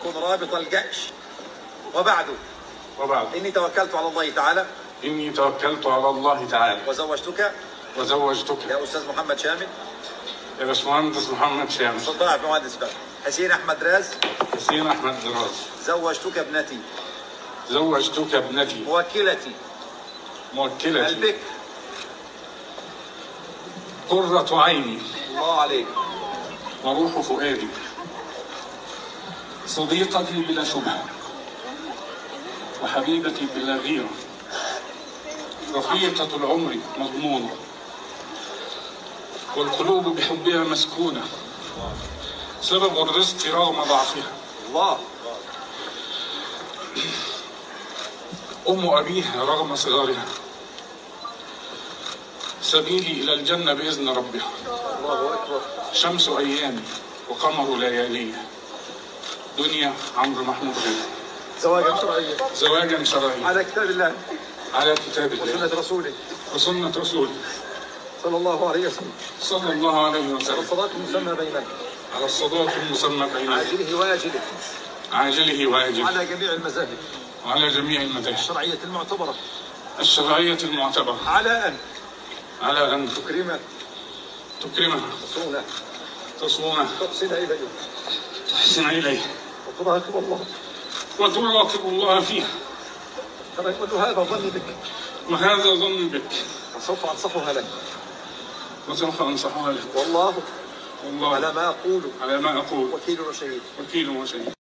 كن رابط الجأش. وبعد إني توكلت على الله تعالى. إني توكلت على الله تعالى. وزوجتك يا أستاذ محمد شامل. يا باشمهندس محمد شامل. اتفضل يا باشمهندس بقى. حسين أحمد راز. حسين أحمد راز. زوجتك ابنتي. موكلتي. البكر. قرة عيني. الله عليك. وروح فؤادي. صديقتي بلا شبهة، وحبيبتي بلا غيرة، رفيقة العمر مضمونة، والقلوب بحبها مسكونة، سبب الرزق رغم ضعفها. الله. أم أبيها رغم صغارها، سبيلي إلى الجنة بإذن ربها. الله أكبر. شمس أيامي وقمر ليالي، دنيا عمرو محمود غير. زواجا شرعيا على كتاب الله. وسنة رسوله. صلى الله عليه وسلم. على الصلاة المسمى بيننا. عاجله وآجله. على جميع المذاهب. الشرعية المعتبرة. على أن تكرمه. تصونه. تحسن إليه. وتراقب الله فيه. وهذا ظني بك. وسوف أنصحها لك. والله على ما أقول وكيل وشهيد.